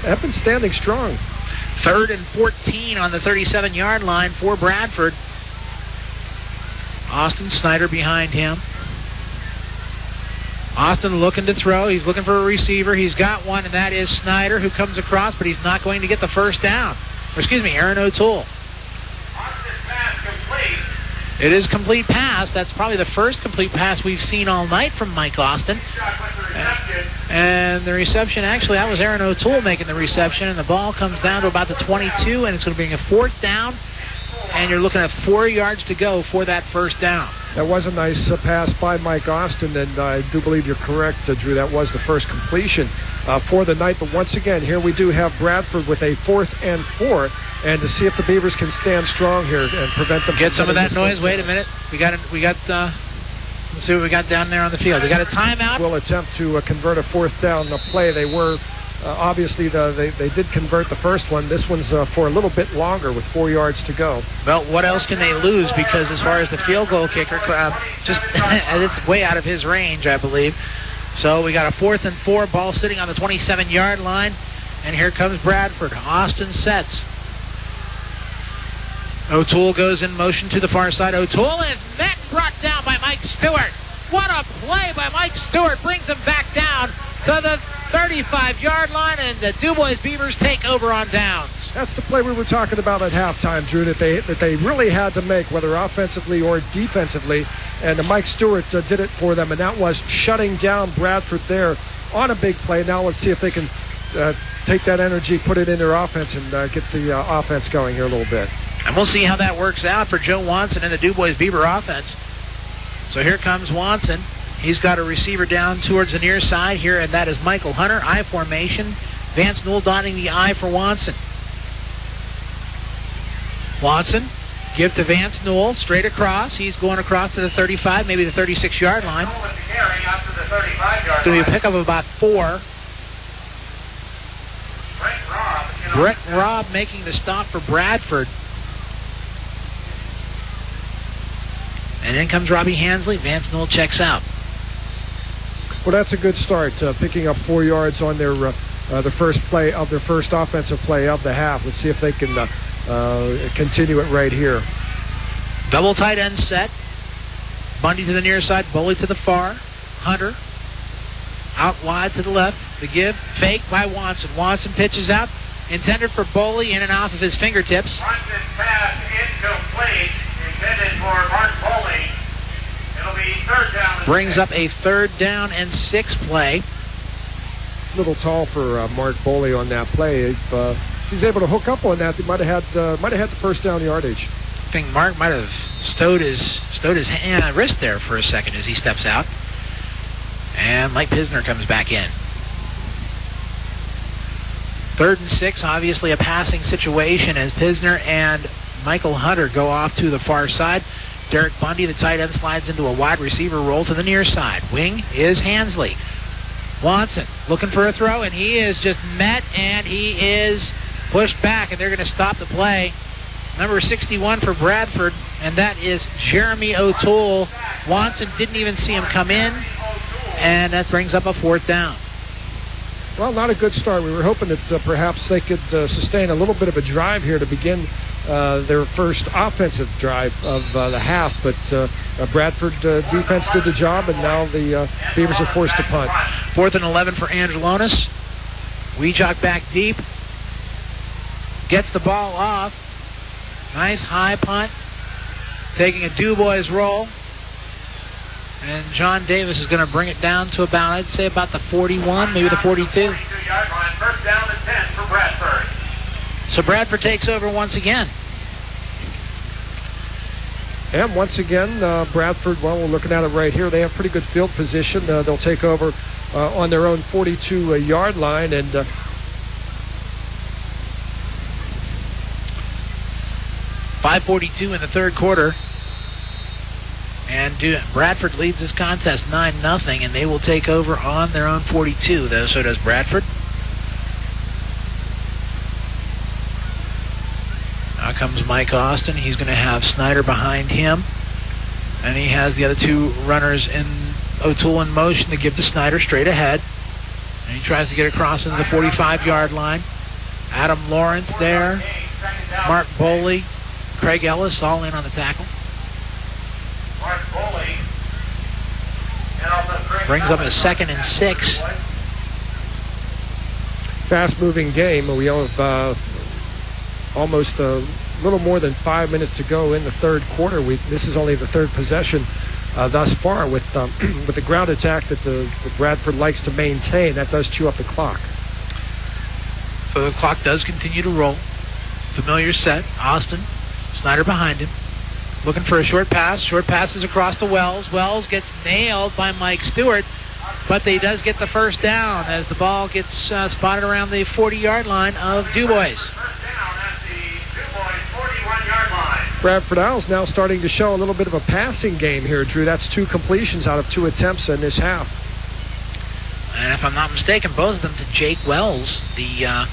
have been standing strong. 3rd and 14 on the 37-yard line for Bradford. Austin Snyder behind him. Austin looking to throw. He's looking for a receiver. He's got one, and that is Snyder, who comes across, but he's not going to get the first down. Aaron O'Toole. It is complete pass. That's probably the first complete pass we've seen all night from Mike Austin. And the reception, actually, that was Aaron O'Toole making the reception, and the ball comes down to about the 22, and it's going to bring a 4th down, and you're looking at 4 yards to go for that first down. That was a nice pass by Mike Austin, and I do believe you're correct, Drew. That was the first completion for the night. But once again, here we do have Bradford with a 4th and 4, and to see if the Beavers can stand strong here and prevent them. Get some of that noise. Wait a minute. We got. Let's see what we got down there on the field. They got a timeout. We'll attempt to convert a 4th down play. They were obviously they did convert the first one. This one's for a little bit longer with 4 yards to go. Well, what else can they lose? Because as far as the field goal kicker, just it's way out of his range, I believe. So we got a 4th and 4, ball sitting on the 27-yard line, and here comes Bradford. Austin sets. O'Toole goes in motion to the far side. O'Toole is met and brought down by Mike Stewart. What a play by Mike Stewart. Brings him back down to the 35-yard line, and the Dubois Beavers take over on downs. That's the play we were talking about at halftime, Drew, that they really had to make, whether offensively or defensively, and Mike Stewart did it for them, and that was shutting down Bradford there on a big play. Now let's see if they can take that energy, put it in their offense, and get the offense going here a little bit. And we'll see how that works out for Joe Watson and the Dubois Beaver offense. So here comes Watson. He's got a receiver down towards the near side here, and that is Michael Hunter. I formation. Vance Newell dotting the I for Watson. Watson Give to Vance Newell, straight across. He's going across to the 35, maybe the 36-yard line. Going to be a pickup of about 4. Brett Robb making the stop for Bradford. And in comes Robbie Hansley. Vance Newell checks out. Well, that's a good start, picking up 4 yards on their the first play of their first offensive play of the half. Let's see if they can continue it right here. Double tight end set. Bundy to the near side, Boley to the far. Hunter out wide to the left. The give, fake by Watson. Watson pitches out, intended for Boley, in and off of his fingertips. Watson pass incomplete, intended for Mark Boley. It'll be third down. Brings up a 3rd down and 6 play. A little tall for Mark Boley on that play. If he's able to hook up on that, he might have had the first down yardage. I think Mark might have stowed his wrist there for a second as he steps out. And Mike Pisner comes back in. 3rd and 6, obviously a passing situation as Pisner and Michael Hunter go off to the far side. Derek Bundy, the tight end, slides into a wide receiver roll to the near side. Wing is Hansley. Watson looking for a throw, and he is just met, and he is pushed back, and they're going to stop the play. Number 61 for Bradford, and that is Jeremy O'Toole. Watson didn't even see him come in, and that brings up a 4th down. Well, not a good start. We were hoping that perhaps they could sustain a little bit of a drive here to begin their first offensive drive of the half, but Bradford defense did the job, and now the Beavers are forced to punt. 4th and 11 for Angelonis. Weejock back deep. Gets the ball off. Nice high punt. Taking a Dubois roll. And John Davis is going to bring it down to about, I'd say, about the 41, maybe the 42. 42-yard line, first down and 10 for Bradford. So Bradford takes over once again. And once again, Bradford, well, we're looking at it right here. They have pretty good field position. They'll take over on their own 42-yard line. And 5:42 in the 3rd quarter. And Bradford leads this contest 9-0, and they will take over on their own 42, though. So does Bradford. Now comes Mike Austin. He's going to have Snyder behind him. And he has the other 2 runners in O'Toole in motion to give to Snyder straight ahead. And he tries to get across into the 45-yard line. Adam Lawrence there. Mark Boley. Craig Ellis all in on the tackle. Mark Boley. Brings up a 2nd and 6. Fast-moving game. We have almost a little more than 5 minutes to go in the 3rd quarter. This is only the 3rd possession thus far with the ground attack that the Bradford likes to maintain. That does chew up the clock. So the clock does continue to roll. Familiar set. Austin. Snyder behind him. Looking for a short pass. Short passes across to Wells. Wells gets nailed by Mike Stewart, but he does get the first down as the ball gets spotted around the 40-yard line of Dubois. First down at the Dubois 41-yard line. Bradford Owls now starting to show a little bit of a passing game here, Drew. That's 2 completions out of 2 attempts in this half. And if I'm not mistaken, both of them to Jake Wells, the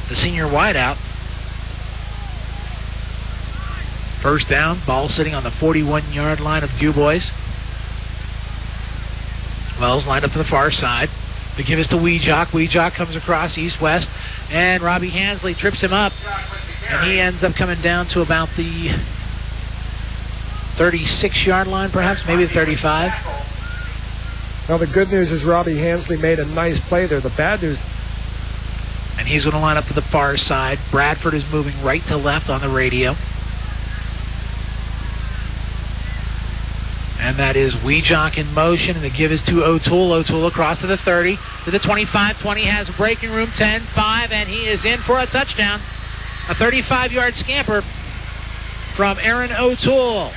senior wideout. First down, ball sitting on the 41-yard line of Dubois. Wells lined up to the far side. The give is to Weejock. Weejock comes across east-west, and Robbie Hansley trips him up, and he ends up coming down to about the 36-yard line, perhaps, maybe the 35. Well, the good news is Robbie Hansley made a nice play there. The bad news... And he's going to line up to the far side. Bradford is moving right to left on the radio. And that is Weejock in motion, and the give is to O'Toole. O'Toole across to the 30, to the 25, 20, has a breaking room, 10, 5, and he is in for a touchdown. A 35-yard scamper from Aaron O'Toole.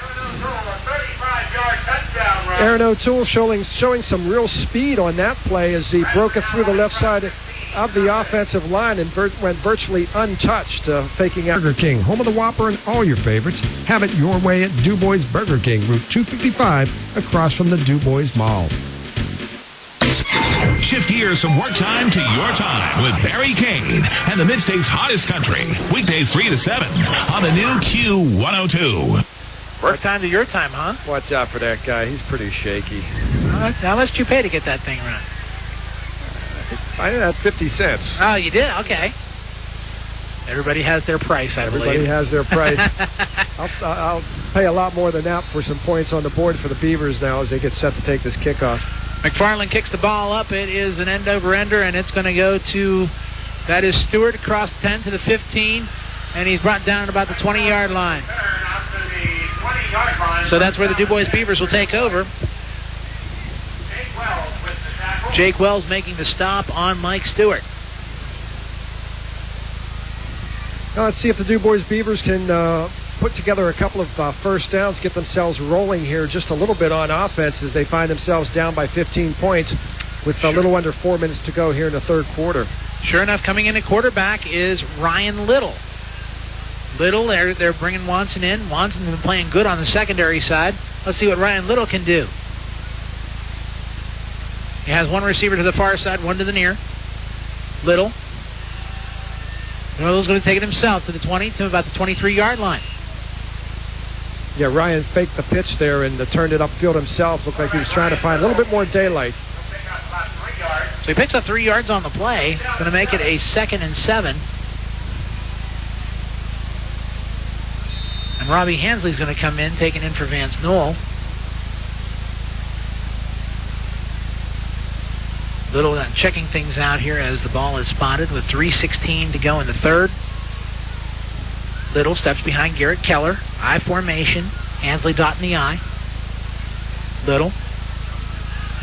Aaron O'Toole showing some real speed on that play as he broke it through the left side of the offensive line and went virtually untouched, faking out. Burger King, home of the Whopper and all your favorites. Have it your way at Dubois Burger King, Route 255, across from the Dubois Mall. Shift gears from work time to your time with Barry Kane and the Mid-State's hottest country. Weekdays 3 to 7 on the new Q102. Work time to your time, huh? Watch out for that guy. He's pretty shaky. How much did you pay to get that thing running? I had 50 cents. Oh, you did? Okay. Everybody has their price, I believe. Everybody has their price. I'll pay a lot more than that for some points on the board for the Beavers now as they get set to take this kickoff. McFarland kicks the ball up. It is an end-over-ender, and it's going to go to, that is Stewart across 10 to the 15, and he's brought down at about the 20-yard line. So that's where the Dubois Beavers will take over. Jake Wells making the stop on Mike Stewart. Now let's see if the Dubois Beavers can put together a couple of first downs, get themselves rolling here just a little bit on offense as they find themselves down by 15 points with a little under 4 minutes to go here in the third quarter. Sure enough, coming in at quarterback is Ryan Little. Little, they're bringing Watson in. Watson's been playing good on the secondary side. Let's see what Ryan Little can do. He has one receiver to the far side, one to the near. Little. Little's going to take it himself to the 20, to about the 23-yard line. Yeah, Ryan faked the pitch there and turned it upfield himself. Looked like he was trying to find a little bit more daylight. So he picks up 3 yards on the play. It's going to make it a 2nd and 7. And Robbie Hansley's going to come in, taking in for Vance Knoll. Little checking things out here as the ball is spotted with 3:16 to go in the third. Little steps behind Garrett Keller. I formation. Hansley dot in the I. Little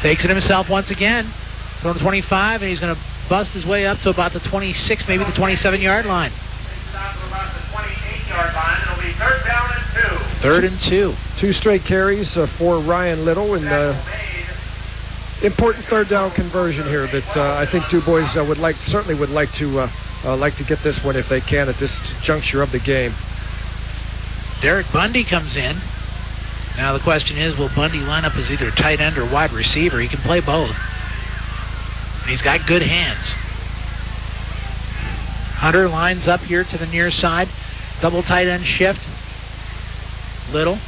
takes it himself once again from the 25, and he's going to bust his way up to about the 26, maybe the 27-yard line. It'll be third down and 2. 3rd and 2. 2 straight carries for Ryan Little, and important third down conversion here that I think Dubois certainly would like to get this one if they can at this juncture of the game. Derek Bundy comes in. Now the question is, will Bundy line up as either tight end or wide receiver? He can play both. And he's got good hands. Hunter lines up here to the near side. Double tight end shift. Little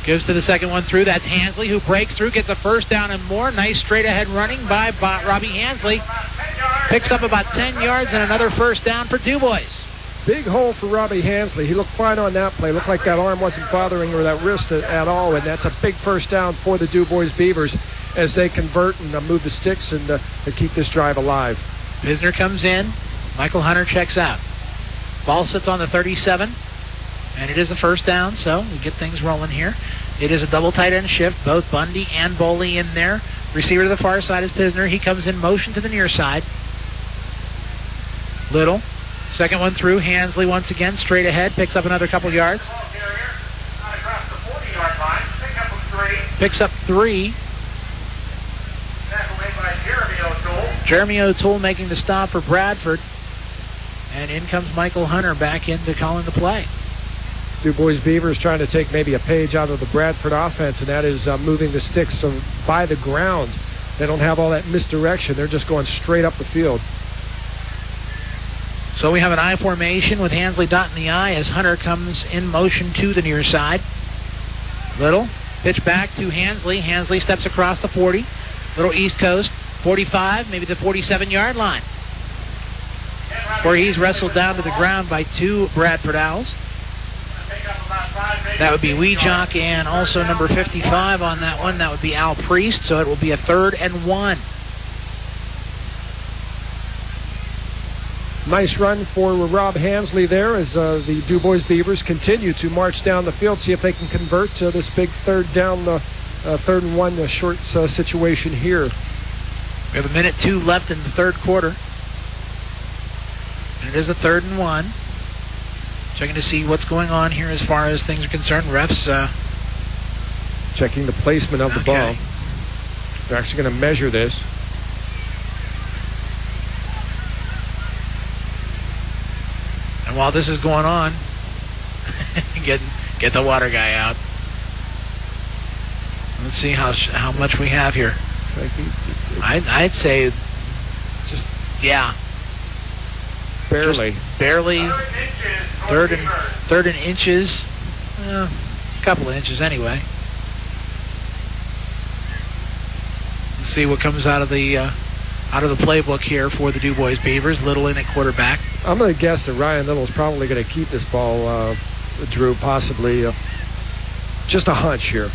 gives to the second one through. That's Hansley who breaks through, gets a first down and more. Nice straight ahead running by Robbie Hansley. Picks up about 10 yards and another first down for Dubois. Big hole for Robbie Hansley. He looked fine on that play. Looked like that arm wasn't bothering or that wrist at all, and that's a big first down for the Dubois Beavers as they convert and move the sticks and keep this drive alive. Pisner comes in. Michael Hunter checks out. Ball sits on the 37, and it is a first down, so we get things rolling here. It is a double tight end shift, both Bundy and Boley in there. Receiver to the far side is Pisner. He comes in motion to the near side. Little. Second one through. Hansley once again straight ahead. Picks up another couple yards. Picks up 3. Jeremy O'Toole making the stop for Bradford. And in comes Michael Hunter back into calling the play. Dubois Beavers trying to take maybe a page out of the Bradford offense, and that is moving the sticks by the ground. They don't have all that misdirection. They're just going straight up the field. So we have an I formation with Hansley dot in the I as Hunter comes in motion to the near side. Little pitch back to Hansley. Hansley steps across the 40. Little East Coast. 45, maybe the 47-yard line, where he's wrestled down to the ground by 2 Bradford Owls. That would be Weejock and also number 55 on that one. That would be Al Priest, so it will be a 3rd and 1. Nice run for Rob Hansley there as the Dubois Beavers continue to march down the field, see if they can convert to this big 3rd down, 3rd and 1 short situation here. We have 1:02 left in the third quarter. And it is a 3rd and 1. Checking to see what's going on here as far as things are concerned. Refs checking the placement of the ball. They're actually going to measure this. And while this is going on, get the water guy out. Let's see how much we have here. I'd say yeah. Barely. Just barely. Third and inches. A couple of inches anyway. Let's see what comes out of the playbook here for the Dubois Beavers. Little in at quarterback. I'm going to guess that Ryan Little's probably going to keep this ball, Drew, possibly. Just a hunch here.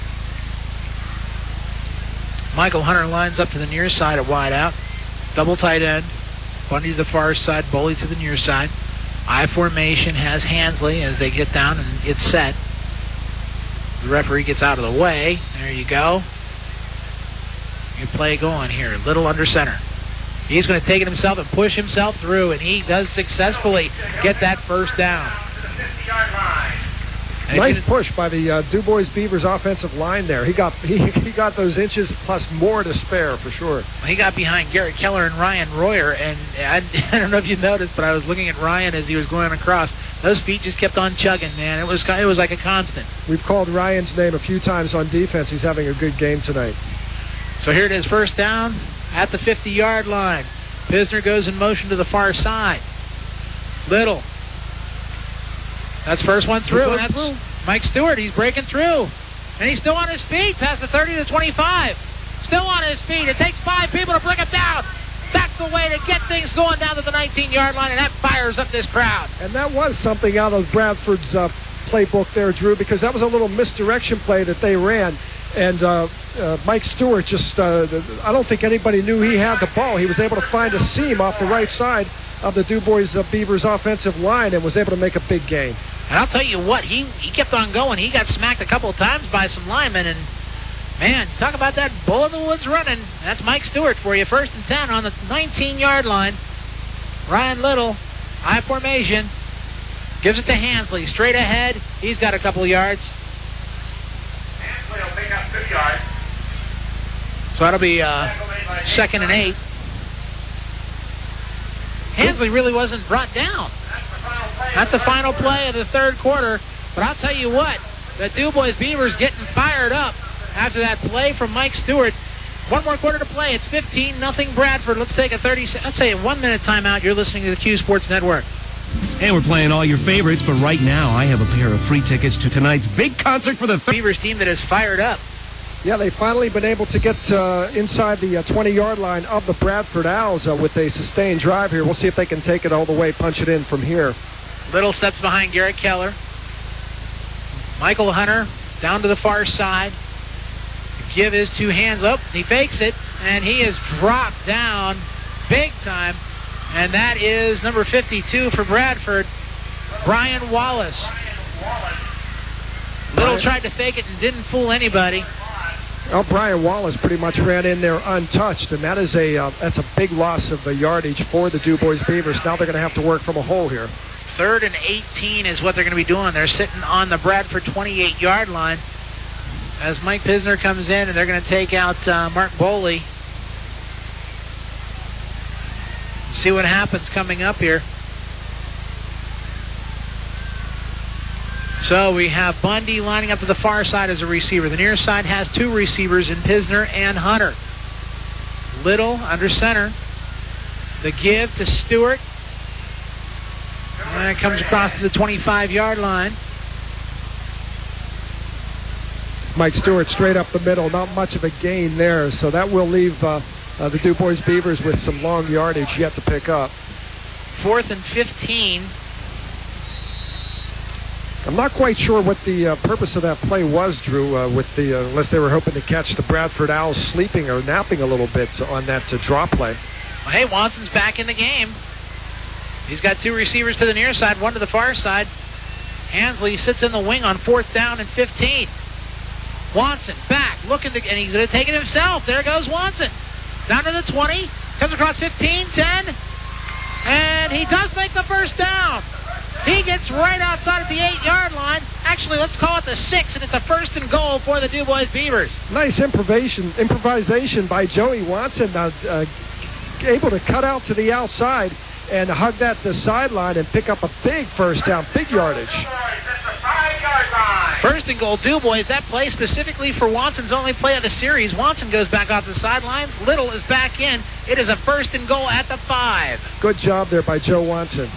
Michael Hunter lines up to the near side at wide out. Double tight end. Bundy to the far side. Boley to the near side. I formation has Hansley as they get down and get set. The referee gets out of the way. There you go. Good play going here. Little under center. He's going to take it himself and push himself through, and he does successfully get that first down. Nice push by the Dubois Beavers offensive line there. He got those inches plus more to spare for sure. He got behind Garrett Keller and Ryan Royer, and I don't know if you noticed, but I was looking at Ryan as he was going across. Those feet just kept on chugging, man. It was like a constant. We've called Ryan's name a few times on defense. He's having a good game tonight. So here it is, first down at the 50-yard line. Pisner goes in motion to the far side. Little. That's first one through, and that's Mike Stewart. He's breaking through. And he's still on his feet past the 30 to 25. Still on his feet. It takes 5 people to bring him down. That's the way to get things going down to the 19-yard line, and that fires up this crowd. And that was something out of Bradford's playbook there, Drew, because that was a little misdirection play that they ran. And Mike Stewart just, I don't think anybody knew he had the ball. He was able to find a seam off the right side of the Dubois Beavers offensive line and was able to make a big gain. And I'll tell you what, he kept on going. He got smacked a couple of times by some linemen. And, man, talk about that bull in the woods running. That's Mike Stewart for you. First and 10 on the 19-yard line. Ryan Little, high formation. Gives it to Hansley. Straight ahead. He's got a couple of yards. Hansley will pick up 2 yards. So that'll be second and 8. Hansley really wasn't brought down. That's the final play of the third quarter. But I'll tell you what, the Dubois Beavers getting fired up after that play from Mike Stewart. One more quarter to play. It's 15-0 Bradford. Let's take a 1-minute timeout. You're listening to the Q Sports Network. Hey, we're playing all your favorites, but right now I have a pair of free tickets to tonight's big concert for the Beavers team that is fired up. Yeah, they've finally been able to get inside the 20-yard line of the Bradford Owls with a sustained drive here. We'll see if they can take it all the way, punch it in from here. Little steps behind Garrett Keller. Michael Hunter down to the far side. Give his 2 hands up. He fakes it, and he is dropped down big time. And that is number 52 for Bradford, Brian Wallace. Little tried to fake it and didn't fool anybody. Well, Brian Wallace pretty much ran in there untouched, and that is that's a big loss of yardage for the Dubois Beavers. Now they're going to have to work from a hole here. 3rd and 18 is what they're going to be doing. They're sitting on the Bradford 28-yard line as Mike Pisner comes in, and they're going to take out Mark Boley. See what happens coming up here. So we have Bundy lining up to the far side as a receiver. The near side has 2 receivers in Pisner and Hunter. Little under center. The give to Stewart. And it comes across to the 25-yard line. Mike Stewart straight up the middle. Not much of a gain there. So that will leave the Dubois Beavers with some long yardage yet to pick up. 4th and 15. I'm not quite sure what the purpose of that play was, Drew, unless they were hoping to catch the Bradford Owls sleeping or napping a little bit on that draw play. Well, hey, Watson's back in the game. He's got 2 receivers to the near side, 1 to the far side. Hansley sits in the wing on 4th down and 15. Watson back, and he's going to take it himself. There goes Watson. Down to the 20, comes across 15, 10, and he does make the first down. He gets right outside at the 8-yard line. Actually, let's call it the 6, and it's a 1st and goal for the Dubois Beavers. Nice improvisation by Joey Watson, able to cut out to the outside and hug that to sideline and pick up a big first down, big yardage. First and goal, Dubois. That play specifically for Watson's only play of the series. Watson goes back off the sidelines. Little is back in. It is a first and goal at the 5. Good job there by Joe Watson.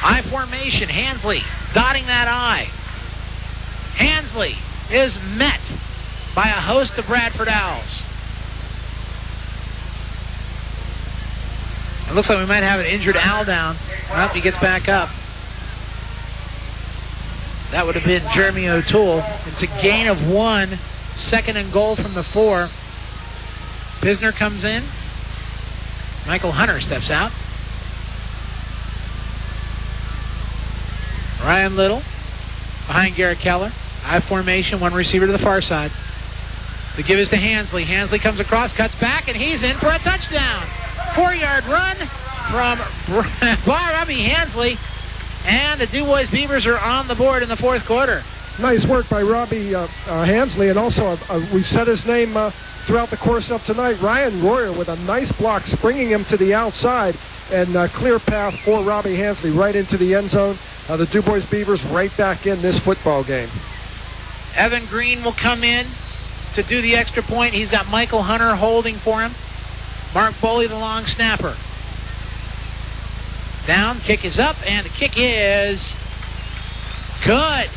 I formation, Hansley dotting that I. Hansley is met by a host of Bradford Owls. It looks like we might have an injured Owl down. Well, he gets back up. That would have been Jeremy O'Toole. It's a gain of 1. Second and goal from the 4. Pisner comes in. Michael Hunter steps out. Ryan Little behind Garrett Keller. I formation, 1 receiver to the far side. The give is to Hansley. Hansley comes across, cuts back, and he's in for a touchdown. 4-yard run from Robbie Hansley. And the Dubois Beavers are on the board in the 4th quarter. Nice work by Robbie Hansley. And also, we've said his name throughout the course of tonight. Ryan Royer with a nice block, springing him to the outside. And clear path for Robbie Hansley right into the end zone. The Dubois Beavers right back in this football game. Evan Green will come in to do the extra point. He's got Michael Hunter holding for him. Mark Boley, the long snapper. Down, kick is up, and the kick is good.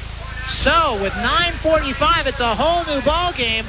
So with 9:45, it's a whole new ball game.